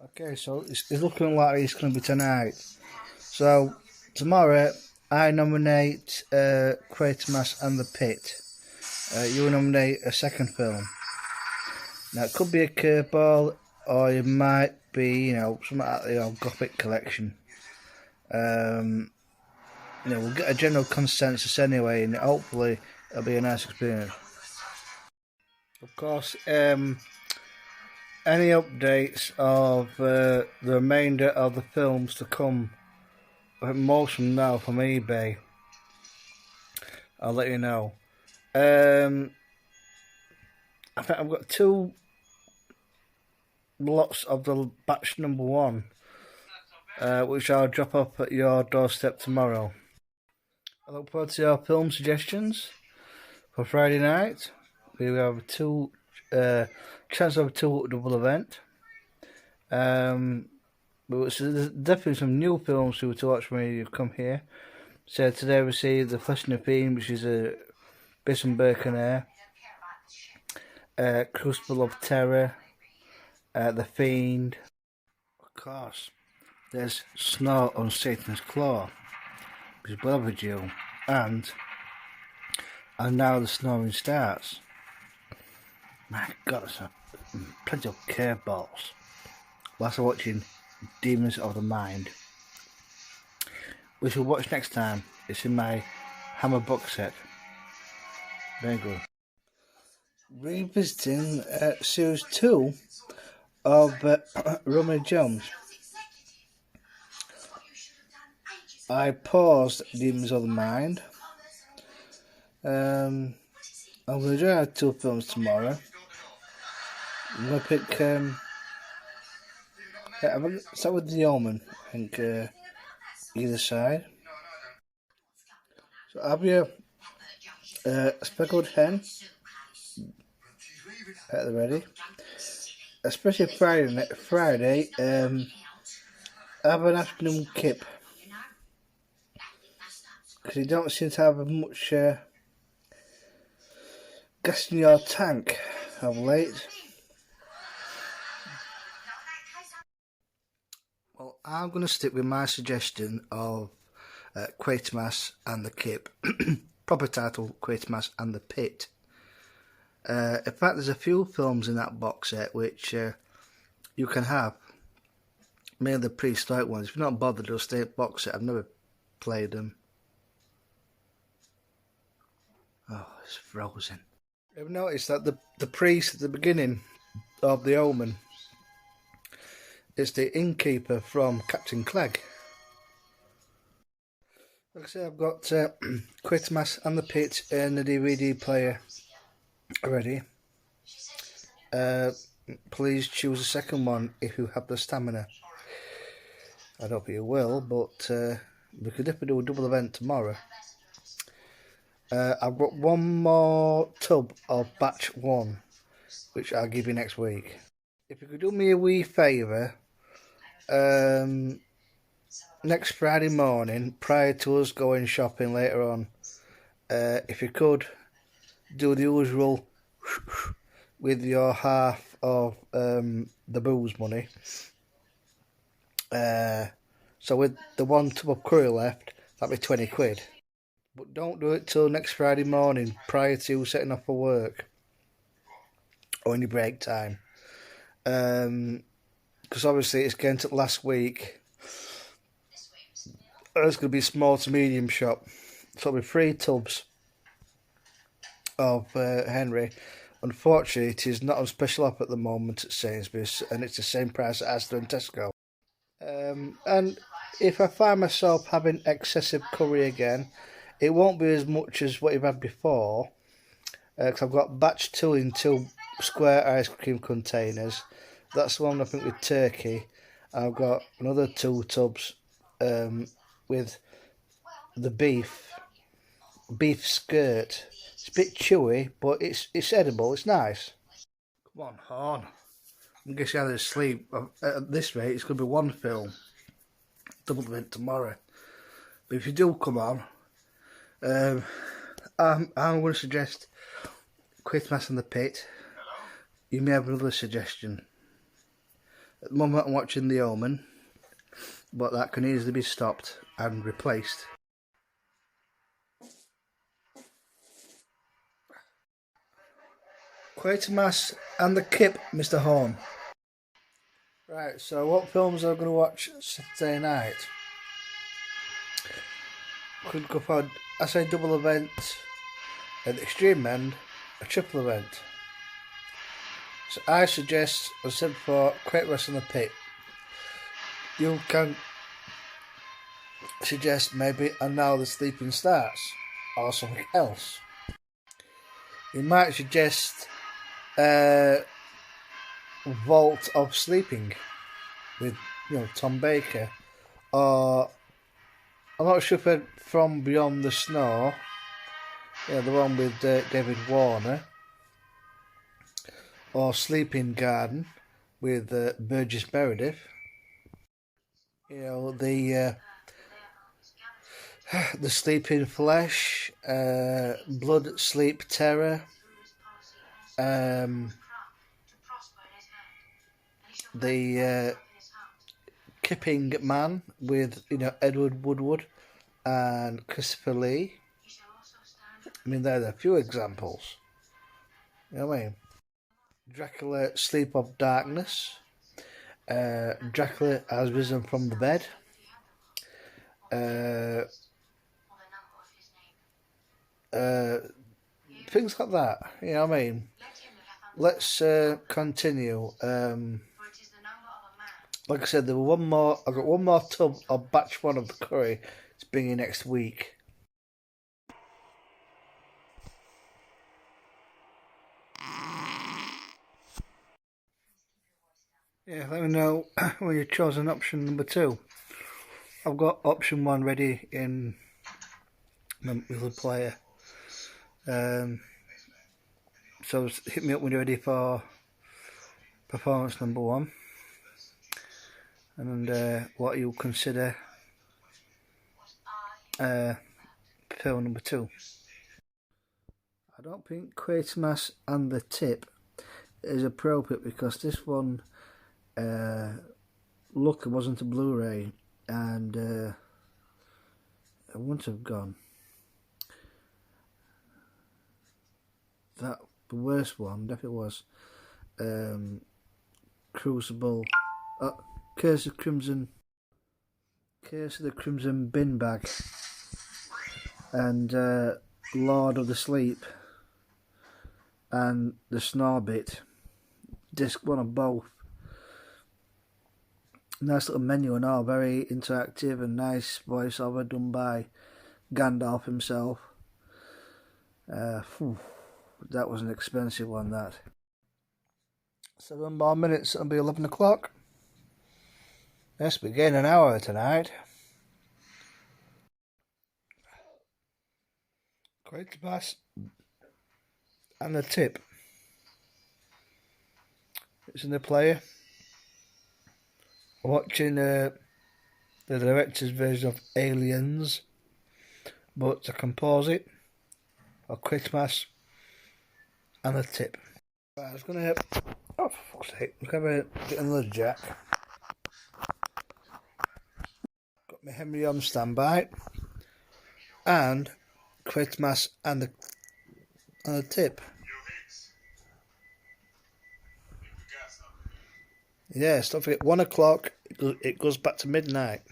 Okay, so it's looking like it's going to be tonight. So tomorrow I nominate Quatermass and the Pit. You nominate a second film. Now it could be a curveball, or it might be something like the Gothic collection. We'll get a general consensus anyway, and hopefully it'll be a nice experience. Of course, any updates of the remainder of the films to come, most from now from eBay, I'll let you know. I think I've got 2 lots of the batch number 1, which I'll drop up at your doorstep tomorrow. I look forward to your film suggestions for Friday night. We have chance of a 2 double event. But there's definitely some new films to watch when you come here. So today we see The Flesh and the Fiend, which is a Bison Birkenair, Crucible of Terror, The Fiend. Of course, there's Snore on Satan's Claw, which is well overdue, and now the snoring starts. My God, there's plenty of curveballs. Whilst I'm watching Demons of the Mind, which we'll watch next time. It's in my Hammer box set. Very good. Revisiting series 2 of Romeo Jones. I paused Demons of the Mind. I'm going to do 2 films tomorrow. I'm going to pick. I'm going to start with The Omen. I think either side. So I'll be a speckled hen at the ready. Especially Friday. Have an afternoon kip. Because you don't seem to have much gas in your tank of late. Well, I'm going to stick with my suggestion of Quatermass and the Kip. Proper title, Quatermass and the Pit. In fact, there's a few films in that box set which you can have. Mainly the prehistoric ones. If you're not bothered, they'll stay box set. I've never played them. Oh, it's frozen. I've noticed that the priest at the beginning of The Omen is the innkeeper from Captain Clegg. Like I say, I've got Quatermass and the Pit in the DVD player already. Please choose the second one if you have the stamina. I don't think you will, but we could definitely do a double event tomorrow. I've got 1 more tub of batch 1, which I'll give you next week. If you could do me a wee favour, next Friday morning, prior to us going shopping later on, if you could do the usual with your half of the booze money. So with the 1 tub of curry left, that'd be 20 quid. But don't do it till next Friday morning, prior to setting off for work or any break time. Because obviously it's getting to last week. It's going to be small to medium shop. So it'll be 3 tubs of Henry. Unfortunately, it is not on special offer at the moment at Sainsbury's, and it's the same price as Asda and Tesco. And if I find myself having excessive curry again, it won't be as much as what you've had before, because I've got batch 2 in 2 square ice cream containers. That's the one I think with turkey. I've got another 2 tubs with the beef skirt. It's a bit chewy, but it's edible. It's nice. Come on, Horne. I guess you're out of sleep. At this rate, it's going to be 1 film. Double event tomorrow. But if you do come on, I'm going to suggest Quatermass and the Pit. You may have another suggestion. At the moment I'm watching The Omen, but that can easily be stopped and replaced. Quatermass and the Kip, Mr. Horne. Right, so what films are we going to watch Saturday night? Could go for, I say, double event at the extreme end, a triple event. So I suggest, as I said before, Quatermass and the Pit. You can suggest maybe And Now the Sleeping Starts or something else. You might suggest Vault of Sleeping with, Tom Baker, or I'm not sure if From Beyond the Snow, the one with David Warner, or Sleeping Garden with Burgess Meredith. The Sleeping Flesh, Blood, Sleep, Terror, the Kipping Man with Edward Woodward and Christopher Lee. I mean, there are a few examples. You know what I mean? Dracula, Sleep of Darkness. Dracula Has Risen from the Bed. Things like that. You know what I mean? Let's continue. Like I said, there were one more. I've got one more tub of batch one of the curry. It's bringing next week. Yeah, let me know when you've chosen option number 2. I've got option 1 ready in my little player. So hit me up when you're ready for performance number 1. And what you consider film number 2. I don't think Quatermass and the Tip is appropriate because this one, luckily, wasn't a Blu-ray, and I wouldn't have gone. That the worst one definitely was Crucible, Curse of the Crimson Bin Bag, and Lord of the Sleep, and the Snorbit. Disc 1 of both. Nice little menu and all, very interactive and nice voiceover done by Gandalf himself. That was an expensive one, that. 7 more minutes, it'll be 11 o'clock. Let's begin an hour tonight. Quatermass and the Tip. It's in the player. Watching the director's version of Aliens, but to compose it, or Quatermass and the Tip. Right, I was gonna, oh for fuck's sake, I'm gonna get another jack. Got my Henry on standby, and Quatermass and the Tip. Yes, don't forget, 1 o'clock, it goes back to midnight.